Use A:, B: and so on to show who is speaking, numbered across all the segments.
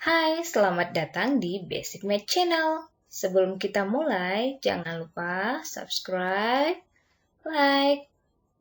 A: Hai, selamat datang di Basic Math Channel. Sebelum kita mulai, jangan lupa subscribe, like,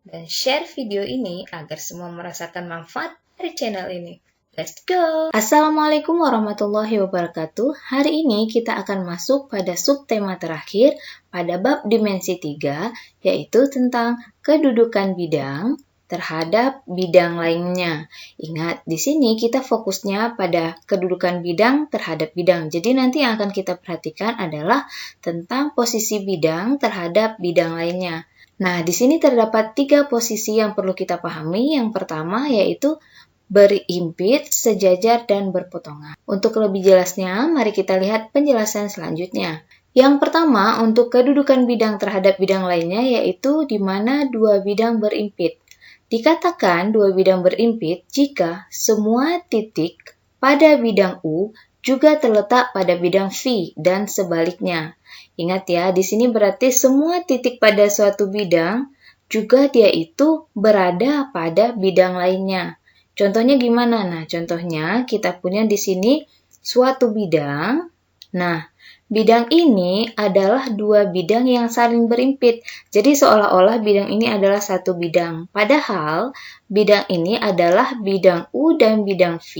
A: dan share video ini agar semua merasakan manfaat dari channel ini. Let's go! Assalamualaikum warahmatullahi wabarakatuh. Hari ini kita akan masuk pada subtema terakhir pada bab dimensi 3, yaitu tentang kedudukan bidang terhadap bidang lainnya. Ingat, di sini kita fokusnya pada kedudukan bidang terhadap bidang. Jadi nanti yang akan kita perhatikan adalah tentang posisi bidang terhadap bidang lainnya. Nah, di sini terdapat 3 posisi yang perlu kita pahami. Yang pertama yaitu berimpit, sejajar, dan berpotongan. Untuk lebih jelasnya, mari kita lihat penjelasan selanjutnya. Yang pertama, untuk kedudukan bidang terhadap bidang lainnya yaitu di mana dua bidang berimpit. Dikatakan dua bidang berimpit jika semua titik pada bidang U juga terletak pada bidang V dan sebaliknya. Ingat ya, di sini berarti semua titik pada suatu bidang juga dia itu berada pada bidang lainnya. Contohnya gimana? Nah, contohnya kita punya di sini suatu bidang. Nah, bidang ini adalah dua bidang yang saling berimpit. Jadi seolah-olah bidang ini adalah satu bidang. Padahal bidang ini adalah bidang U dan bidang V,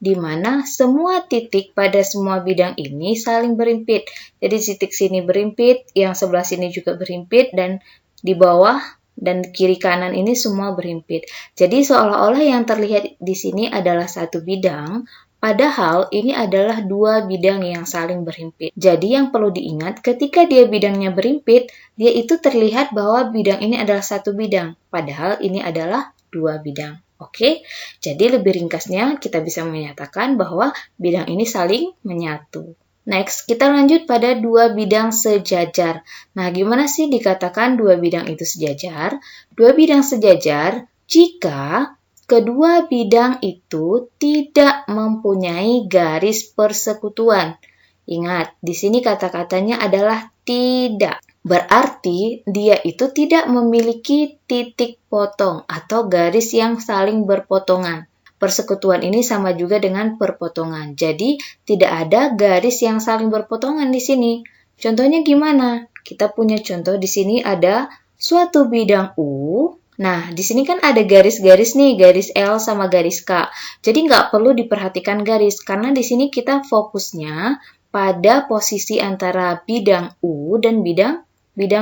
A: di mana semua titik pada semua bidang ini saling berimpit. Jadi titik sini berimpit, yang sebelah sini juga berimpit, dan di bawah dan kiri kanan ini semua berimpit. Jadi seolah-olah yang terlihat di sini adalah satu bidang, padahal ini adalah dua bidang yang saling berimpit. Jadi yang perlu diingat ketika dia bidangnya berimpit, dia itu terlihat bahwa bidang ini adalah satu bidang, padahal ini adalah dua bidang. Oke, jadi lebih ringkasnya kita bisa menyatakan bahwa bidang ini saling menyatu. Next, kita lanjut pada dua bidang sejajar. Nah, gimana sih dikatakan dua bidang itu sejajar? Dua bidang sejajar jika kedua bidang itu tidak mempunyai garis persekutuan. Ingat, di sini kata-katanya adalah tidak. Berarti dia itu tidak memiliki titik potong atau garis yang saling berpotongan. Persekutuan ini sama juga dengan perpotongan. Jadi, tidak ada garis yang saling berpotongan di sini. Contohnya gimana? Kita punya contoh di sini ada suatu bidang U. Nah, di sini kan ada garis-garis nih, garis L sama garis K. Jadi nggak perlu diperhatikan garis, karena di sini kita fokusnya pada posisi antara bidang U dan bidang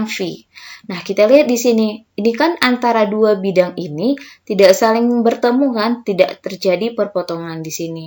A: V. Nah, kita lihat di sini. Ini kan antara dua bidang ini tidak saling bertemu kan, tidak terjadi perpotongan di sini.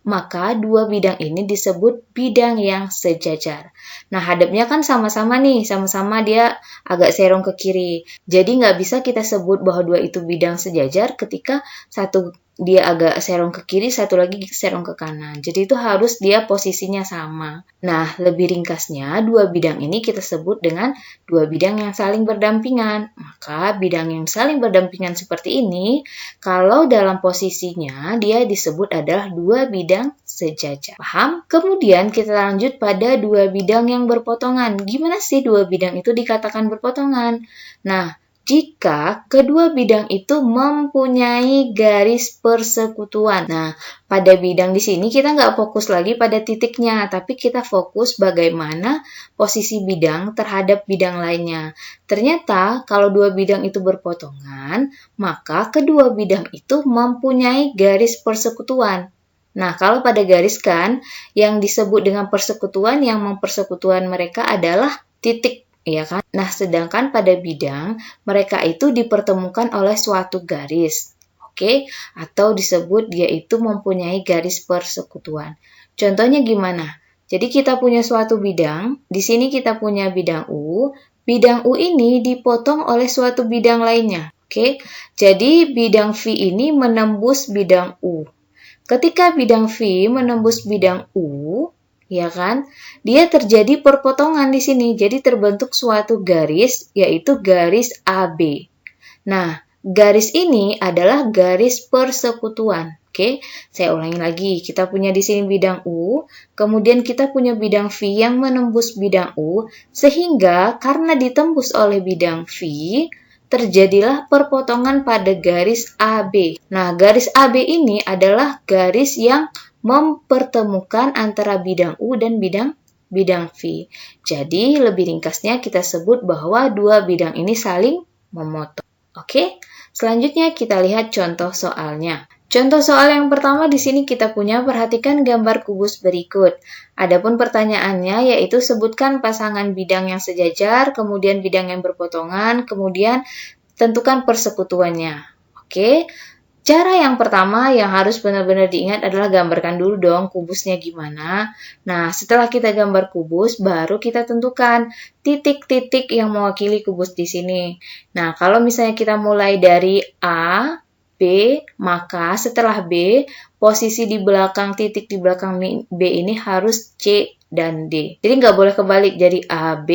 A: Maka dua bidang ini disebut bidang yang sejajar. Nah, hadapnya kan sama-sama nih, sama-sama dia agak serong ke kiri. Jadi nggak bisa kita sebut bahwa dua itu bidang sejajar ketika satu dia agak serong ke kiri, satu lagi serong ke kanan. Jadi itu harus dia posisinya sama. Nah, lebih ringkasnya, dua bidang ini kita sebut dengan dua bidang yang saling berdampingan. Maka bidang yang saling berdampingan seperti ini, kalau dalam posisinya dia disebut adalah dua bidang sejajar. Paham? Kemudian kita lanjut pada dua bidang yang berpotongan. Gimana sih dua bidang itu dikatakan berpotongan? Nah, jika kedua bidang itu mempunyai garis persekutuan. Nah, pada bidang di sini kita nggak fokus lagi pada titiknya, tapi kita fokus bagaimana posisi bidang terhadap bidang lainnya. Ternyata kalau dua bidang itu berpotongan, maka kedua bidang itu mempunyai garis persekutuan. Nah, kalau pada garis kan, yang disebut dengan persekutuan, yang mempersekutuan mereka adalah titik. Iya kan? Nah, sedangkan pada bidang, mereka itu dipertemukan oleh suatu garis. Oke? Atau disebut dia itu mempunyai garis persekutuan. Contohnya gimana? Jadi kita punya suatu bidang, di sini kita punya bidang U. Bidang U ini dipotong oleh suatu bidang lainnya. Oke? Jadi bidang V ini menembus bidang U. Ketika bidang V menembus bidang U, ya kan? Dia terjadi perpotongan di sini. Jadi terbentuk suatu garis, yaitu garis AB. Nah, garis ini adalah garis persekutuan. Oke, saya ulangi lagi. Kita punya di sini bidang U, kemudian kita punya bidang V yang menembus bidang U, sehingga karena ditembus oleh bidang V, terjadilah perpotongan pada garis AB. Nah, garis AB ini adalah garis yang mempertemukan antara bidang U dan bidang V. Jadi, lebih ringkasnya kita sebut bahwa dua bidang ini saling memotong. Oke, selanjutnya kita lihat contoh soalnya. Contoh soal yang pertama di sini kita punya, perhatikan gambar kubus berikut. Adapun pertanyaannya yaitu sebutkan pasangan bidang yang sejajar, kemudian bidang yang berpotongan, kemudian tentukan persekutuannya. Oke. Cara yang pertama yang harus benar-benar diingat adalah gambarkan dulu dong kubusnya gimana. Nah, setelah kita gambar kubus, baru kita tentukan titik-titik yang mewakili kubus di sini. Nah, kalau misalnya kita mulai dari A, B, maka setelah B, posisi di belakang titik di belakang B ini harus C dan D. Jadi nggak boleh kebalik, jadi A, B,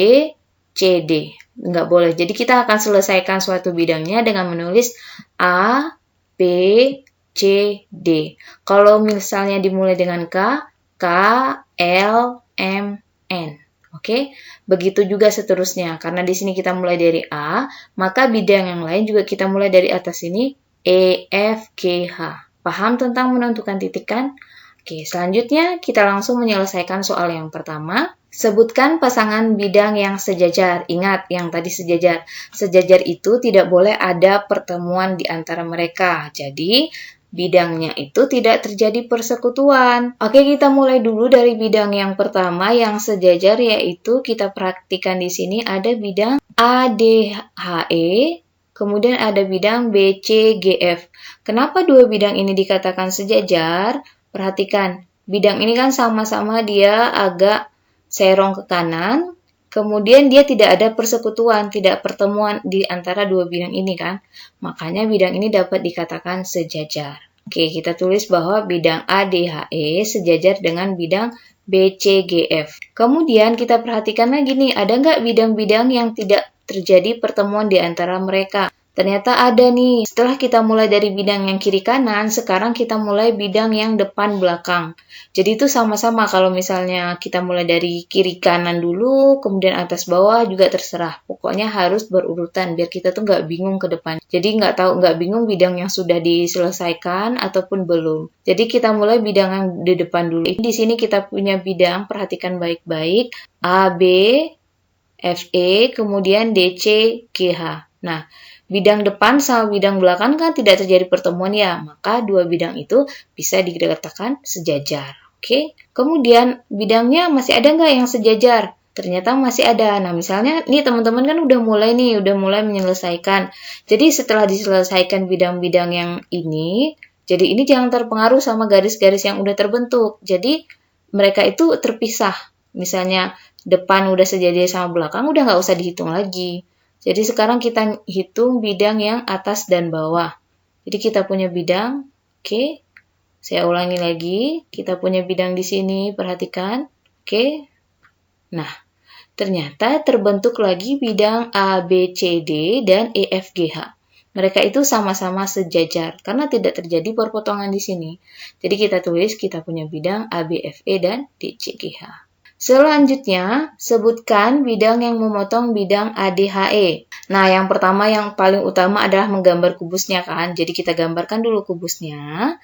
A: C, D. Nggak boleh. Jadi kita akan selesaikan suatu bidangnya dengan menulis A, B, C, D. Kalau misalnya dimulai dengan K, K, L, M, N. Oke, begitu juga seterusnya. Karena di sini kita mulai dari A, maka bidang yang lain juga kita mulai dari atas ini, E, F, G, H. Paham tentang menentukan titik kan? Oke, selanjutnya kita langsung menyelesaikan soal yang pertama. Sebutkan pasangan bidang yang sejajar. Ingat, yang tadi sejajar. Sejajar itu tidak boleh ada pertemuan di antara mereka. Jadi, bidangnya itu tidak terjadi persekutuan. Oke, kita mulai dulu dari bidang yang pertama yang sejajar, yaitu kita perhatikan di sini ada bidang ADHE, kemudian ada bidang BCGF. Kenapa dua bidang ini dikatakan sejajar? Perhatikan, bidang ini kan sama-sama dia agak serong ke kanan, kemudian dia tidak ada persekutuan, tidak pertemuan di antara dua bidang ini kan. Makanya bidang ini dapat dikatakan sejajar. Oke, kita tulis bahwa bidang ADHE sejajar dengan bidang BCGF. Kemudian kita perhatikan lagi nih, ada nggak bidang-bidang yang tidak terjadi pertemuan di antara mereka? Ternyata ada nih. Setelah kita mulai dari bidang yang kiri kanan, sekarang kita mulai bidang yang depan belakang. Jadi itu sama-sama, kalau misalnya kita mulai dari kiri kanan dulu, kemudian atas bawah juga terserah. Pokoknya harus berurutan biar kita tuh nggak bingung ke depan. Jadi nggak bingung bidang yang sudah diselesaikan ataupun belum. Jadi kita mulai bidang yang di depan dulu. Di sini kita punya bidang, perhatikan baik-baik, A, B, F, E, kemudian D, C, G, H. Nah, bidang depan sama bidang belakang kan tidak terjadi pertemuan ya, maka dua bidang itu bisa dikatakan sejajar. Oke, kemudian bidangnya masih ada nggak yang sejajar? Ternyata masih ada. Nah, misalnya nih teman-teman kan udah mulai menyelesaikan. Jadi setelah diselesaikan bidang-bidang yang ini, jadi ini jangan terpengaruh sama garis-garis yang udah terbentuk. Jadi mereka itu terpisah. Misalnya depan udah sejajar sama belakang, udah nggak usah dihitung lagi. Jadi sekarang kita hitung bidang yang atas dan bawah. Jadi kita punya bidang, oke. Saya ulangi lagi, kita punya bidang di sini, perhatikan. Oke. Nah, ternyata terbentuk lagi bidang A, B, C, D, dan E, F, G, H. Mereka itu sama-sama sejajar, karena tidak terjadi perpotongan di sini. Jadi kita tulis, kita punya bidang A, B, F, E, dan D, C, G, H. Selanjutnya, sebutkan bidang yang memotong bidang ADHE. Nah, yang pertama yang paling utama adalah menggambar kubusnya kan. Jadi kita gambarkan dulu kubusnya.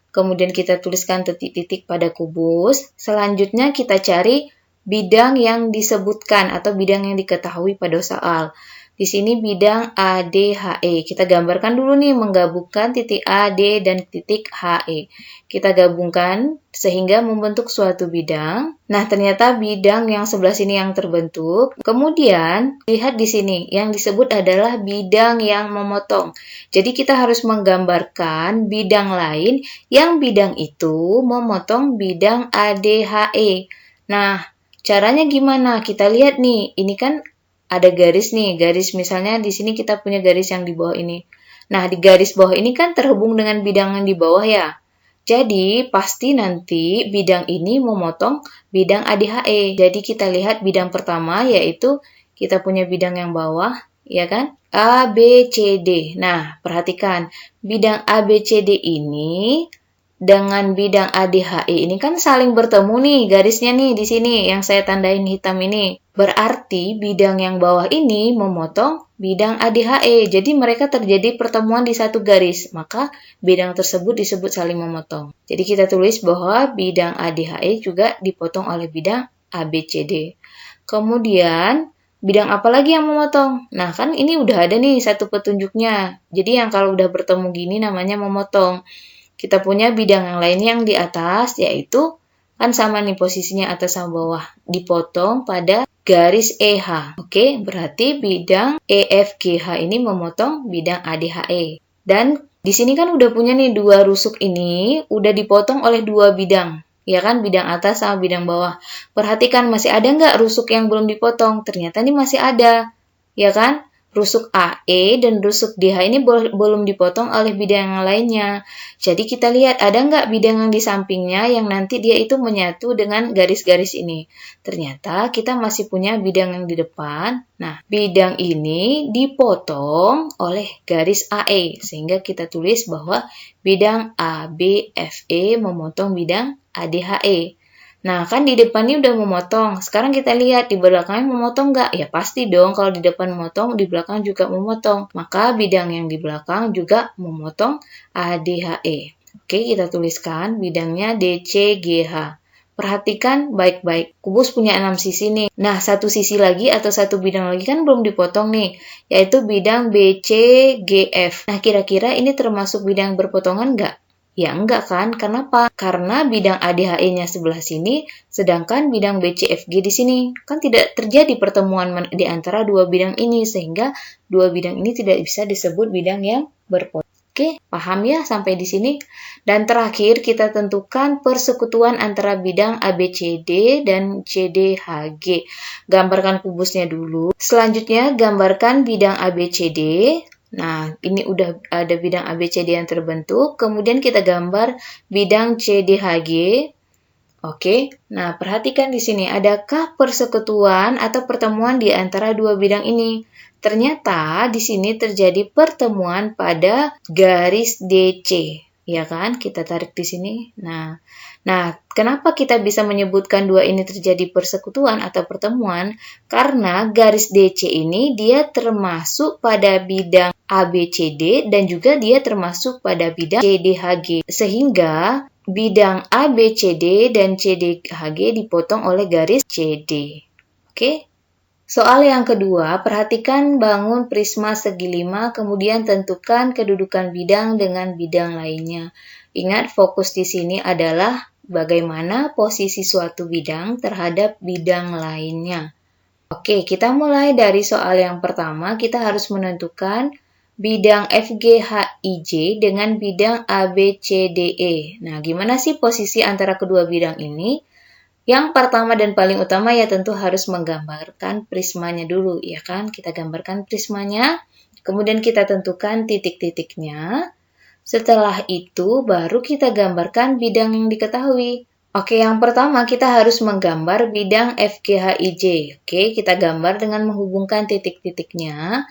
A: Kemudian kita tuliskan titik-titik pada kubus. Selanjutnya kita cari bidang yang disebutkan atau bidang yang diketahui pada soal. Di sini bidang ADHE. Kita gambarkan dulu nih, menggabungkan titik AD dan titik HE. Kita gabungkan sehingga membentuk suatu bidang. Nah, ternyata bidang yang sebelah sini yang terbentuk. Kemudian, lihat di sini, yang disebut adalah bidang yang memotong. Jadi kita harus menggambarkan bidang lain yang bidang itu memotong bidang ADHE. Nah, caranya gimana? Kita lihat nih, ini kan ada garis nih, garis misalnya di sini kita punya garis yang di bawah ini. Nah, di garis bawah ini kan terhubung dengan bidang yang di bawah ya. Jadi, pasti nanti bidang ini memotong bidang ADHE. Jadi, kita lihat bidang pertama yaitu kita punya bidang yang bawah, ya kan? A, B, C, D. Nah, perhatikan, bidang A, B, C, D ini dengan bidang ADHE ini kan saling bertemu nih garisnya nih di sini yang saya tandain hitam ini. Berarti bidang yang bawah ini memotong bidang ADHE. Jadi mereka terjadi pertemuan di satu garis. Maka bidang tersebut disebut saling memotong. Jadi kita tulis bahwa bidang ADHE juga dipotong oleh bidang ABCD. Kemudian bidang apa lagi yang memotong? Nah kan ini udah ada nih satu petunjuknya. Jadi yang kalau udah bertemu gini namanya memotong. Kita punya bidang yang lain yang di atas, yaitu kan sama nih posisinya atas sama bawah, dipotong pada garis EH. Oke, berarti bidang EFGH ini memotong bidang ADHE. Dan di sini kan udah punya nih dua rusuk ini, udah dipotong oleh dua bidang. Ya kan, bidang atas sama bidang bawah. Perhatikan masih ada nggak rusuk yang belum dipotong? Ternyata ini masih ada. Ya kan? Rusuk AE dan rusuk DH ini belum dipotong oleh bidang yang lainnya. Jadi kita lihat ada nggak bidang yang di sampingnya yang nanti dia itu menyatu dengan garis-garis ini. Ternyata kita masih punya bidang yang di depan. Nah, bidang ini dipotong oleh garis AE. Sehingga kita tulis bahwa bidang ABFE memotong bidang ADHE. Nah, kan di depan ini udah memotong. Sekarang kita lihat di belakangnya memotong nggak? Ya pasti dong, kalau di depan memotong, di belakang juga memotong. Maka bidang yang di belakang juga memotong ADHE. Oke, kita tuliskan bidangnya DCGH. Perhatikan baik-baik, kubus punya 6 sisi nih. Nah, satu sisi lagi atau satu bidang lagi kan belum dipotong nih, yaitu bidang BCGF. Nah, kira-kira ini termasuk bidang berpotongan nggak? Ya enggak kan? Kenapa? Karena bidang ADHE-nya sebelah sini, sedangkan bidang BCFG di sini. Kan tidak terjadi pertemuan di antara dua bidang ini, sehingga dua bidang ini tidak bisa disebut bidang yang berpotongan. Oke, paham ya sampai di sini? Dan terakhir kita tentukan persekutuan antara bidang ABCD dan CDHG. Gambarkan kubusnya dulu. Selanjutnya gambarkan bidang ABCD. Nah, ini udah ada bidang ABCD yang terbentuk. Kemudian kita gambar bidang CDHG. Oke, nah perhatikan di sini. Adakah persekutuan atau pertemuan di antara dua bidang ini? Ternyata di sini terjadi pertemuan pada garis DC. Ya kan? Kita tarik di sini. Nah, kenapa kita bisa menyebutkan dua ini terjadi persekutuan atau pertemuan? Karena garis DC ini dia termasuk pada bidang ABCD dan juga dia termasuk pada bidang CDHG. Sehingga bidang ABCD dan CDHG dipotong oleh garis CD. Oke? Soal yang kedua, perhatikan bangun prisma segi 5, kemudian tentukan kedudukan bidang dengan bidang lainnya. Ingat, fokus di sini adalah bagaimana posisi suatu bidang terhadap bidang lainnya. Oke, kita mulai dari soal yang pertama. Kita harus menentukan bidang FGHIJ dengan bidang ABCDE. Nah, gimana sih posisi antara kedua bidang ini? Yang pertama dan paling utama ya tentu harus menggambarkan prismanya dulu, ya kan? Kita gambarkan prismanya, kemudian kita tentukan titik-titiknya. Setelah itu baru kita gambarkan bidang yang diketahui. Oke, yang pertama kita harus menggambar bidang FGHIJ. Oke, kita gambar dengan menghubungkan titik-titiknya.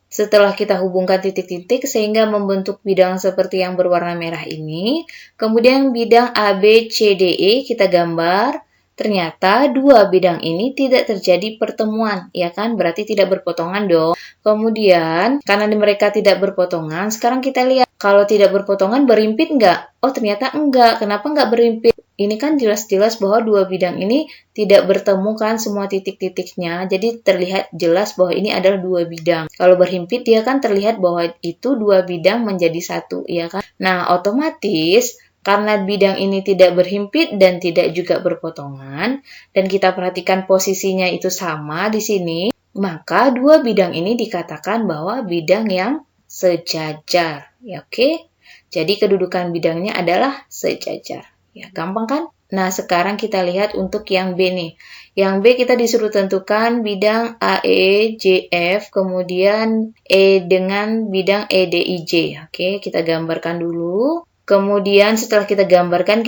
A: Setelah kita hubungkan titik-titik sehingga membentuk bidang seperti yang berwarna merah ini, kemudian bidang ABCDE kita gambar, ternyata dua bidang ini tidak terjadi pertemuan, ya kan? Berarti tidak berpotongan dong. Kemudian, karena mereka tidak berpotongan, sekarang kita lihat, kalau tidak berpotongan berimpit nggak? Oh, ternyata enggak. Kenapa nggak berimpit? Ini kan jelas-jelas bahwa dua bidang ini tidak bertemu kan semua titik-titiknya. Jadi terlihat jelas bahwa ini adalah dua bidang. Kalau berhimpit dia kan terlihat bahwa itu dua bidang menjadi satu, ya kan? Nah, otomatis karena bidang ini tidak berhimpit dan tidak juga berpotongan, dan kita perhatikan posisinya itu sama di sini, maka dua bidang ini dikatakan bahwa bidang yang sejajar. Ya, oke? Jadi kedudukan bidangnya adalah sejajar. Ya, gampang kan? Nah, sekarang kita lihat untuk yang B nih. Yang B kita disuruh tentukan bidang AEJF, kemudian E dengan bidang EDIJ. Oke, kita gambarkan dulu. Kemudian setelah kita gambarkan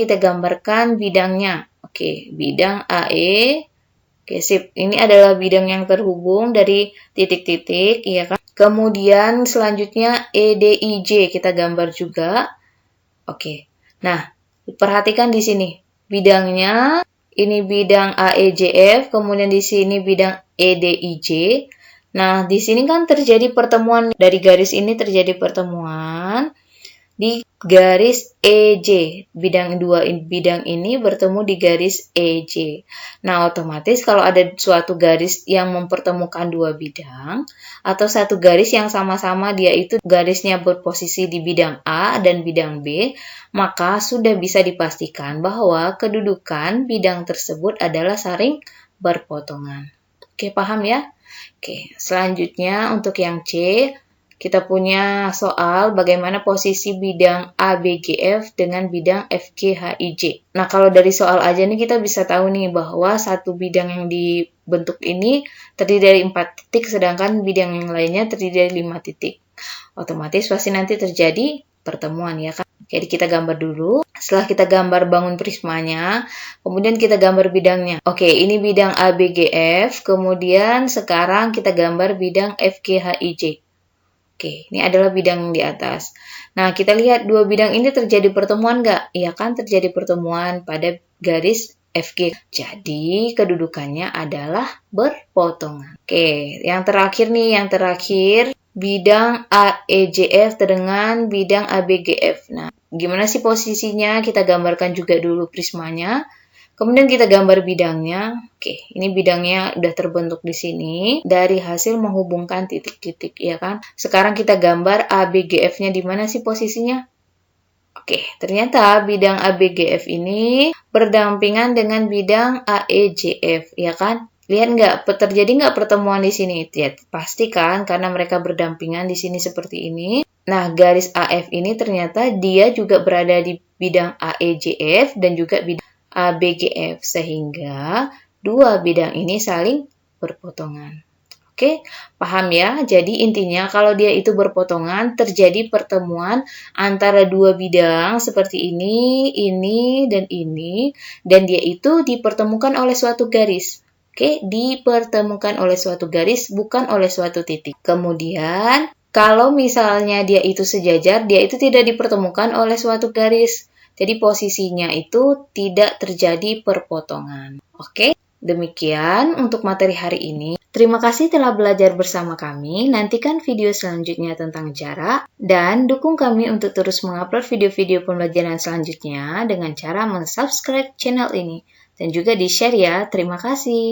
A: bidangnya. Oke, bidang AE. Oke, sip. Ini adalah bidang yang terhubung dari titik-titik, ya kan? Kemudian selanjutnya EDIJ kita gambar juga. Oke. Nah, perhatikan di sini. Bidangnya, ini bidang AEJF, kemudian di sini bidang EDIJ. Nah, di sini kan terjadi pertemuan, dari garis ini terjadi pertemuan di garis EJ. Bidang ini bertemu di garis EJ. Nah, otomatis kalau ada suatu garis yang mempertemukan dua bidang, atau satu garis yang sama-sama dia itu garisnya berposisi di bidang A dan bidang B, maka sudah bisa dipastikan bahwa kedudukan bidang tersebut adalah saling berpotongan. Oke, paham ya? Oke, selanjutnya untuk yang C, kita punya soal bagaimana posisi bidang ABGF dengan bidang FGHIJ. Nah, kalau dari soal aja nih kita bisa tahu nih bahwa satu bidang yang dibentuk ini terdiri dari 4 titik, sedangkan bidang yang lainnya terdiri dari 5 titik. Otomatis pasti nanti terjadi pertemuan, ya kan? Jadi kita gambar dulu. Setelah kita gambar bangun prismanya, kemudian kita gambar bidangnya. Oke, ini bidang ABGF, kemudian sekarang kita gambar bidang FGHIJ. Oke, ini adalah bidang yang di atas. Nah, kita lihat dua bidang ini terjadi pertemuan nggak? Iya kan, terjadi pertemuan pada garis FG. Jadi, kedudukannya adalah berpotongan. Oke, yang terakhir nih, bidang AEJF dengan bidang ABGF. Nah, gimana sih posisinya? Kita gambarkan juga dulu prismanya. Kemudian kita gambar bidangnya. Oke, ini bidangnya udah terbentuk di sini dari hasil menghubungkan titik-titik, ya kan? Sekarang kita gambar ABGF-nya di mana sih posisinya? Oke, ternyata bidang ABGF ini berdampingan dengan bidang AEJF, ya kan? Lihat nggak, terjadi nggak pertemuan di sini? Ya, pasti kan, karena mereka berdampingan di sini seperti ini. Nah, garis AF ini ternyata dia juga berada di bidang AEJF dan juga bidang ABGF, sehingga dua bidang ini saling berpotongan. Oke, paham ya? Jadi intinya kalau dia itu berpotongan, terjadi pertemuan antara dua bidang seperti ini, dan dia itu dipertemukan oleh suatu garis. Oke, dipertemukan oleh suatu garis, bukan oleh suatu titik. Kemudian, kalau misalnya dia itu sejajar, dia itu tidak dipertemukan oleh suatu garis. Jadi posisinya itu tidak terjadi perpotongan. Oke, demikian untuk materi hari ini. Terima kasih telah belajar bersama kami. Nantikan video selanjutnya tentang jarak. Dan dukung kami untuk terus mengupload video-video pembelajaran selanjutnya dengan cara mensubscribe channel ini. Dan juga di-share ya. Terima kasih.